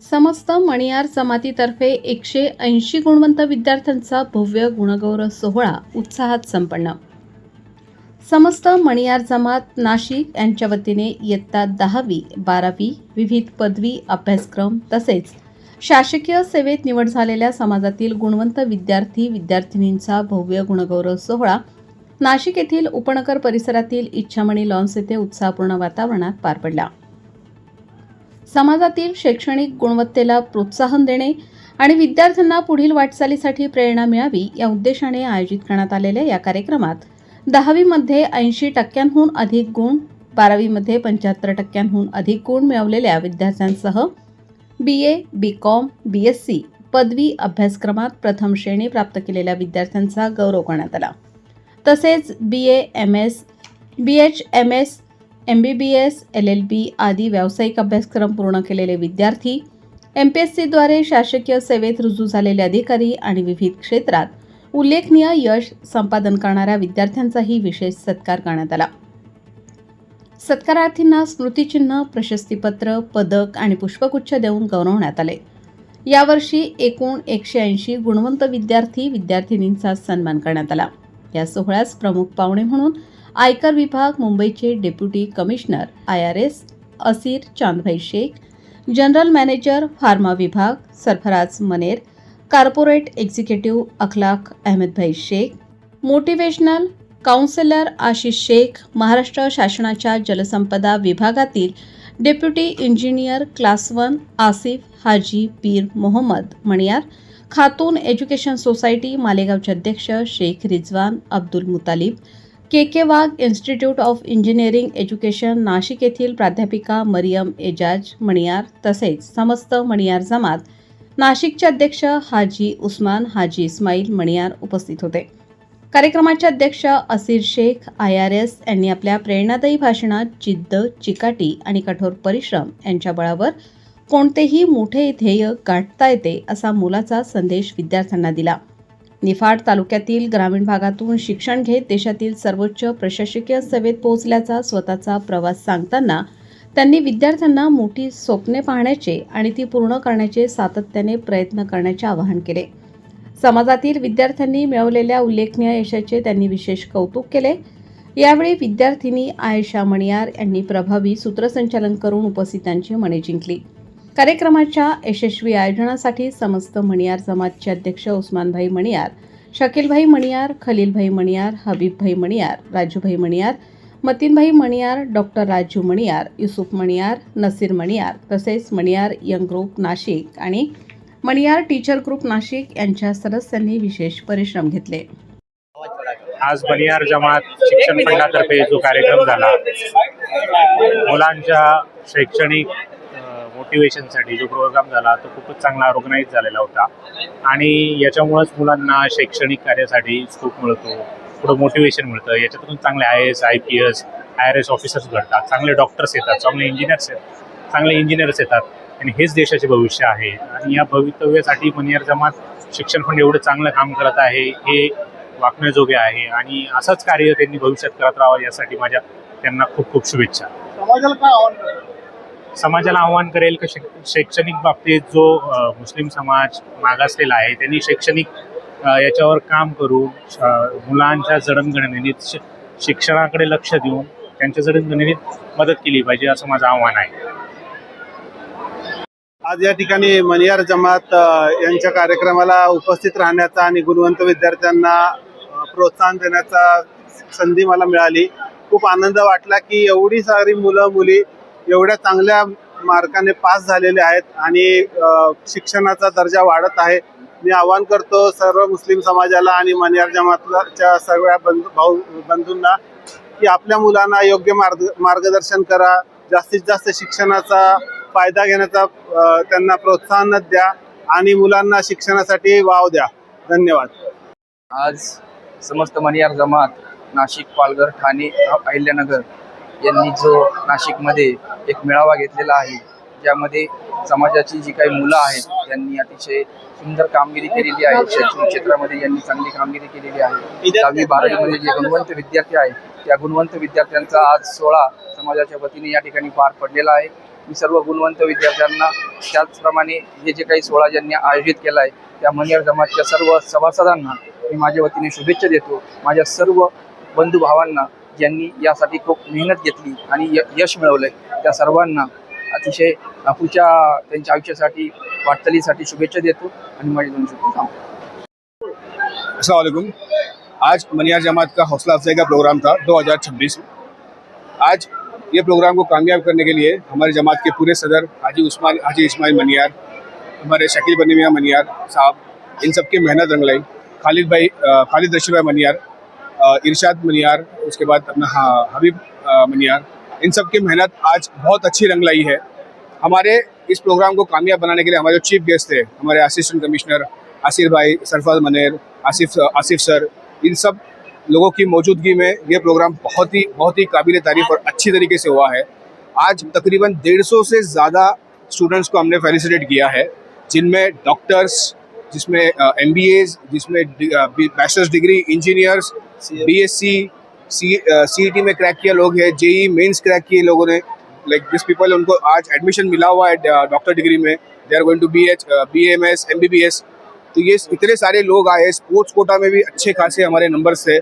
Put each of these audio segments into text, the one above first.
समस्त मणियार जमातीतर्फे 180 गुणवंत विद्यार्थ्यांचा भव्य गुणगौरव सोहळा उत्साहात संपन्न. समस्त मणियार जमात नाशिक यांच्या वतीने इयत्ता 10वी 12वी विविध पदवी अभ्यासक्रम तसेच शासकीय सेवेत निवड झालेल्या समाजातील गुणवंत विद्यार्थी विद्यार्थिनींचा भव्य गुणगौरव सोहळा नाशिक येथील उपनगर परिसरातील इच्छामणी लॉन्स येथे उत्साहपूर्ण वातावरणात पार पडला. समाजातील शैक्षणिक गुणवत्तेला प्रोत्साहन देणे आणि विद्यार्थ्यांना पुढील वाटचालीसाठी प्रेरणा मिळावी या उद्देशाने आयोजित करण्यात आलेल्या या कार्यक्रमात 10वी मध्ये 80% अधिक गुण, 12वी मध्ये 75% अधिक गुण मिळवलेल्या विद्यार्थ्यांसह BA, BCom, BSc पदवी अभ्यासक्रमात प्रथम श्रेणी प्राप्त केलेल्या विद्यार्थ्यांचा गौरव करण्यात आला. तसेच BA, MS, BHMS, MBBS, LLB आदी व्यावसायिक अभ्यासक्रम पूर्ण केलेले विद्यार्थी, MPSCद्वारे शासकीय सेवेत रुजू झालेले अधिकारी आणि विविध क्षेत्रात उल्लेखनीय यश संपादन करणाऱ्या विद्यार्थ्यांचाही विशेष सत्कार करण्यात आला. सत्कारार्थींना स्मृतिचिन्ह, प्रशस्तीपत्र, पदक आणि पुष्पगुच्छ देऊन गौरवण्यात आले. यावर्षी एकूण 180 गुणवंत विद्यार्थी विद्यार्थिनींचा सन्मान करण्यात आला. या सोहळ्यास प्रमुख पाहुणे म्हणून आयकर विभाग मुंबईचे deputy commissioner IRS Asir Chandbhai Shaikh, general manager pharma विभाग Sarfaraz Maner, corporate executive Akhlaq Ahmadbhai Shaikh, motivational counsellor Ashish Shaikh, Maharashtra शासनाच्या जलसंपदा विभागातील deputy engineer class 1 Asif Haji Pir Mohammad Maniyar, Khatun education society मालेगावचे अध्यक्ष Shaikh Rizwan Abdul Mutalib, KK Wagh institute of engineering education Nashik येथील प्राध्यापिका मरियम एजाज मणियार तसेच समस्त मणियार जमात नाशिकचे अध्यक्ष हाजी उस्मान हाजी इस्माईल मणियार उपस्थित होते. कार्यक्रमाचे अध्यक्ष असीर शेख IRS यांनी आपल्या प्रेरणादायी भाषणात जिद्द, चिकाटी आणि कठोर परिश्रम यांच्या बळावर कोणतेही मोठे ध्येय गाठता येते असा मोलाचा संदेश विद्यार्थ्यांना दिला. निफाड तालुक्यातील ग्रामीण भागातून शिक्षण घेत देशातील सर्वोच्च प्रशासकीय सेवेत पोहोचल्याचा स्वतःचा प्रवास सांगताना त्यांनी विद्यार्थ्यांना मोठी स्वप्ने पाहण्याचे आणि ती पूर्ण करण्याचे सातत्याने प्रयत्न करण्याचे आवाहन केले. समाजातील विद्यार्थ्यांनी मिळवलेल्या उल्लेखनीय यशाचे त्यांनी विशेष कौतुक केले. यावेळी विद्यार्थिनी आयशा मणियार यांनी प्रभावी सूत्रसंचालन करून उपस्थितांची मने जिंकली. कार्यक्रमाच्या यशस्वी आयोजनासाठी समस्त मणियार जमातचे अध्यक्ष उस्मानभाई मणियार, शकीलभाई मणियार, खलीलभाई मणियार, हबीबभाई मणियार, राजूभाई मणियार, मतीनभाई मणियार, डॉक्टर राजू मणियार, युसुफ मणियार, नसीर मणियार तसेच मणियार यंग ग्रुप नाशिक आणि मणियार टीचर ग्रुप नाशिक यांच्या सदस्यांनी विशेष परिश्रम घेतले. आज मणियार जमात शिक्षण फंडातर्फे जो कार्यक्रम झाला, मुलांच्या शैक्षणिक मोटिवेशनसाठी जो प्रोग्राम झाला तो खूपच चांगला ऑर्गनाईज झालेला होता आणि याच्यामुळेच मुलांना शैक्षणिक कार्यासाठी स्कोप मिळतो, पुढं मोटिवेशन मिळतं. याच्यातून चांगले IAS, IPS, IRS ऑफिसर्स घडतात, चांगले डॉक्टर्स येतात, चांगले इंजिनियर्स येतात आणि हेच देशाचे भविष्य आहे. आणि या भवितव्यासाठी मणियार जमात शिक्षण फंड एवढं चांगलं काम करत आहे हे वाकण्याजोगे आहे आणि असंच कार्य त्यांनी भविष्यात करत राहावं यासाठी माझ्या त्यांना खूप खूप शुभेच्छा. समाजाला आव्हान करेल की शैक्षणिक बाबतीत जो मुस्लिम समाज मागासलेला आहे त्यांनी शैक्षणिक याच्यावर काम करून मुलांच्या जडणघडणीत शिक्षणाकडे लक्ष देऊन त्यांच्या जडणघडणीत मदत केली पाहिजे असं माझं आव्हान आहे. आज या ठिकाणी मणियार जमात यांच्या कार्यक्रमाला उपस्थित राहण्याचा आणि गुणवंत विद्यार्थ्यांना प्रोत्साहन देण्याचा संधी मला मिळाली. खूप आनंद वाटला की एवढी सारी मुलं मुली एवढ्या चांगल्या मार्काने पास झालेले आहेत आणि शिक्षणाचा दर्जा वाढत आहे. मी आवाहन करतो सर्व मुस्लिम समाजाला आणि मणियार जमातच्या सगळ्या बंधूंना की आपल्या मुलांना योग्य मार्गदर्शन करा, जास्तीत जास्त शिक्षणाचा फायदा घेण्याचा त्यांना प्रोत्साहन द्या आणि मुलांना शिक्षणासाठी वाव द्या. धन्यवाद. आज समस्त मणियार जमात नाशिक, पालघर, ठाणे, अहिल्यानगर यांनी जो नाशिकमध्ये एक मेळावा घेतलेला आहे, ज्यामध्ये समाजाची जी काही मुलं आहेत त्यांनी अतिशय सुंदर कामगिरी केलेली आहे. शैक्षणिक क्षेत्रामध्ये यांनी चांगली कामगिरी केलेली आहे. 10वी 12वीमध्ये जे गुणवंत विद्यार्थी आहेत त्या गुणवंत विद्यार्थ्यांचा आज सोहळा समाजाच्या वतीने या ठिकाणी पार पडलेला आहे. मी सर्व गुणवंत विद्यार्थ्यांना त्याचप्रमाणे हे जे काही सोहळा ज्यांनी आयोजित केला आहे त्या मनियार जमातच्या सर्व सभासदांना मी माझ्या वतीने शुभेच्छा देतो. माझ्या सर्व बंधू भावांना ज्यांनी यासाठी खूप मेहनत घेतली आणि यश मिळवलंय त्या सर्वांना अतिशय पुढच्या त्यांच्या आयुष्यासाठी वाटचालीसाठी शुभेच्छा देतो आणि माझे 2 शब्द थांबतो. अस्सलाम वालेकुम। आज मनियार जमात का हौसला अफजाई का प्रोग्राम था 2026 में। आज ये प्रोग्राम को कामयाब करने के लिए हमारे जमात के पूरे सदर हाजी इस्माइल मनियार, हमारे शकील बनी मियाँ मनियार साहब, इन सब की मेहनत रंग लाई। खालिद रशीद भाई मनियार, इरशाद मनियार, उसके बाद अपना हबीब मनियार, इन सब की मेहनत आज बहुत अच्छी रंग लाई है। हमारे इस प्रोग्राम को कामयाब बनाने के लिए हमारे जो चीफ गेस्ट थे, हमारे असिस्टेंट कमिश्नर आसिर भाई, सरफराज मनेर, आसिफ सर, इन सब लोगों की मौजूदगी में ये प्रोग्राम बहुत ही काबिल तारीफ और अच्छी तरीके से हुआ है। आज तकरीबन 150 से ज़्यादा स्टूडेंट्स को हमने फेलिसिटेट किया है, जिनमें डॉक्टर्स, जिसमें MBAs, जिसमें bachelors degree, engineers, BSc, CET में क्रैक किया लोग हैं, JEE मेंस क्रैक किए लोगों ने, लाइक दिस पीपल, उनको आज एडमिशन मिला हुआ है डॉक्टर डिग्री में, they are going to BMS, MBBS। तो ये इतने सारे लोग आए, स्पोर्ट्स कोटा में भी अच्छे खासे हमारे नंबर्स थे।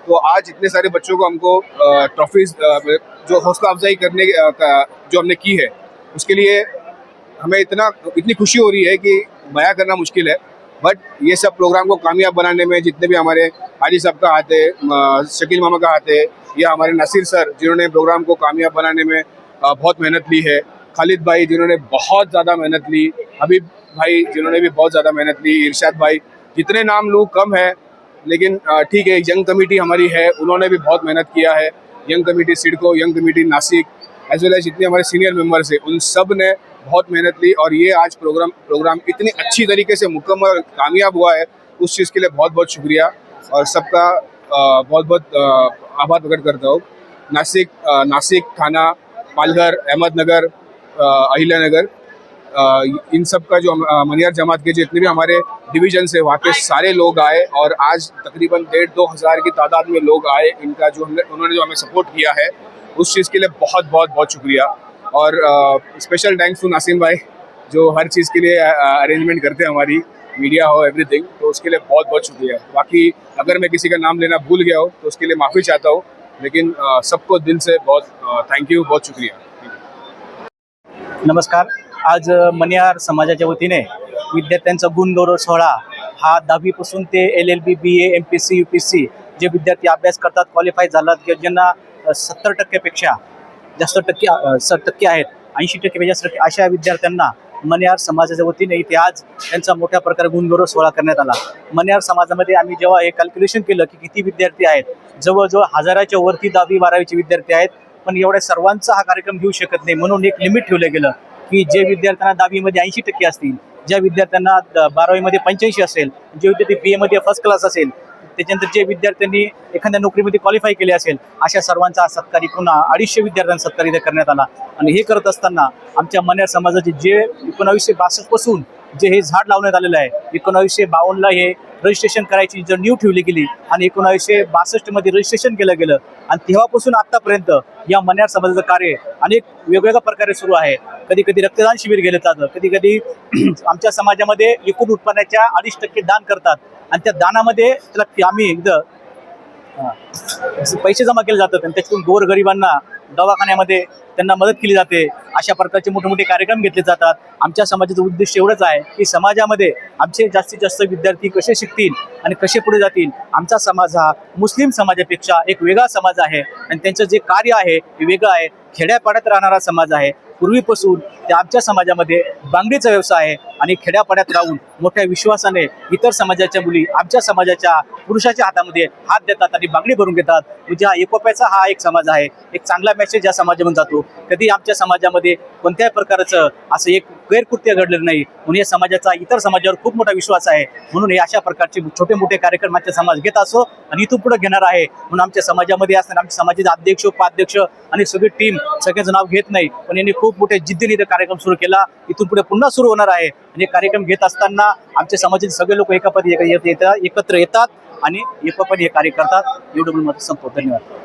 तो आज इतने सारे बच्चों को हमको ट्रॉफीज जो हौसला अफजाई करने जो हमने की है, उसके लिए हमें इतनी खुशी हो रही है कि बयां करना मुश्किल है। बट ये सब प्रोग्राम को कामयाब बनाने में जितने भी हमारे हाजी साहब का हाथ है, शकील मामा का हाथ है, या हमारे नसीर सर जिन्होंने प्रोग्राम को कामयाब बनाने में बहुत मेहनत ली है, खालिद भाई जिन्होंने बहुत ज़्यादा मेहनत ली, हबीब भाई जिन्होंने भी बहुत ज़्यादा मेहनत ली, इरशाद भाई, जितने नाम लूँ कम है, लेकिन ठीक है। यंग कमेटी हमारी है, उन्होंने भी बहुत मेहनत किया है। Young committee CIDCO, young committee Nasik, as well as जितने हमारे सीनियर मेंबर्स हैं, उन सब ने बहुत मेहनत ली और ये आज प्रोग्राम इतनी अच्छी तरीके से मुकम्मल और कामयाब हुआ है। उस चीज़ के लिए बहुत बहुत शुक्रिया और सबका बहुत बहुत आभार प्रकट करता हूँ। नासिक, थाना, पालघर, अहमदनगर, अहिल्यानगर, इन सब का जो मनियार जमात के जितने भी हमारे डिवीजन से वहाँ के सारे लोग आए और आज तकरीबन 1,500-2 हज़ार की तादाद में लोग आए। इनका जो उन्होंने जो हमें सपोर्ट किया है उस चीज़ के लिए बहुत बहुत बहुत शुक्रिया। और स्पेशल थैंक्स टू नासिम भाई जो हर चीज़ के लिए अरेंजमेंट करते हैं, हमारी मीडिया हो, एवरीथिंग, तो उसके लिए बहुत बहुत शुक्रिया। बाकी अगर मैं किसी का नाम लेना भूल गया हो तो उसके लिए माफ़ी चाहता हूँ, लेकिन सबको दिल से बहुत थैंक यू, बहुत शुक्रिया। नमस्कार। आज मनियार समाजाच्या वतीने विद्यार्थ्यांचा गुणगौरव सोहळा हा 10वीपासून ते LLB, BA, MPSC, UPSC जे विद्यार्थी अभ्यास करतात, क्वालिफाय झालात किंवा ज्यांना 70%पेक्षा जास्त टक्के आहेत, 80%पेक्षा जास्त टक्के, अशा विद्यार्थ्यांना मनियार समाजाच्या वतीने इथे आज त्यांचा मोठ्या प्रकारे गुणगौरव सोहळा करण्यात आला। मनियार समाजामध्ये आम्ही जेव्हा हे कॅल्क्युलेशन केलं की किती विद्यार्थी आहेत, जवळजवळ 1000च्या वरती 10वी-12वीचे विद्यार्थी आहेत, पण एवढ्या सर्वांचा हा कार्यक्रम घेऊ शकत नाही, म्हणून एक लिमिट ठेवलं गेलं की जे विद्यार्थ्यांना 10वीमध्ये 80% असतील, ज्या विद्यार्थ्यांना 12वीमध्ये 85 असेल, जे विद्यार्थी BA मध्ये फर्स्ट क्लास असेल, त्याच्यानंतर जे विद्यार्थ्यांनी एखाद्या नोकरीमध्ये क्वालिफाय केले असेल, अशा सर्वांचा सत्कार पुन्हा 250 विद्यार्थ्यांचा सत्कार इथे करण्यात आला। आणि हे करत असताना आमच्या मनियार समाजाचे जे 1962 पासून जे हे झाड लावण्यात आलेलं आहे, 1952ला हे रजिस्ट्रेशन करायची जर नीव ठेवली गेली आणि 1962 मध्ये रजिस्ट्रेशन केलं गेलं आणि तेव्हापासून आतापर्यंत या मनियार समाजाचं कार्य अनेक वेगवेगळ्या प्रकारे सुरू आहे। कधी कधी रक्तदान शिबिर गेले जातं, कधी कधी आमच्या समाजामध्ये एकूण उत्पन्नाच्या 2.5% दान करतात आणि त्या दानामध्ये त्याला आम्ही पैसे जमा केले जातात आणि त्याच्यातून गोरगरिबांना दवाखान्यामध्ये त्यांना मदत केली जाते। अशा प्रकारचे मोठे मोठे कार्यक्रम घेतले जातात। आमच्या समाजाचं उद्देश एवढंच आहे की समाजामध्ये आमचे जास्तीत जास्त विद्यार्थी कसे शिकतील आणि कसे पुढे जातील। आमचा समाज हा मुस्लिम समाजापेक्षा एक वेगळा समाज आहे आणि त्यांचं जे कार्य आहे हे वेगळं आहे। खेड्यापाड्यात राहणारा समाज आहे, पूर्वीपासून त्या आमच्या समाजामध्ये बांगडीचा व्यवसाय आहे आणि खेड्यापाड्यात राहून मोठ्या विश्वासाने इतर समाजाच्या मुली आमच्या समाजाच्या पुरुषाच्या हातामध्ये हात देतात आणि बांगडी भरून घेतात। म्हणजे हा एकोप्याचा हा एक समाज आहे, एक चांगला मेसेज या समाजामधून जातो। कधी आमच्या समाजामध्ये कोणत्याही प्रकारचं असं एक गैरकृत्य घडलेलं नाही, म्हणून या समाजाचा इतर समाजावर खूप मोठा विश्वास आहे। म्हणून हे अशा प्रकारचे छोटे मोठे कार्यक्रम आमच्या समाज घेत असो आणि इथून पुढे घेणार आहे। म्हणून आमच्या समाजामध्ये असणारे आमच्या समाजाचे अध्यक्ष, उपाध्यक्ष आणि सगळी टीम सगळ्याचं नाव घेत नाही, पण यांनी खूप मोठ्या जिद्दीने इथं कार्यक्रम सुरू केला, इथून पुढे पुन्हा सुरू होणार आहे। आणि कार्यक्रम घेत असताना आमच्या समाजाचे सगळे लोक एकत्र येतात आणि एकोपाने हे कार्य करतात। एवढं म्हणून संपवतो। धन्यवाद।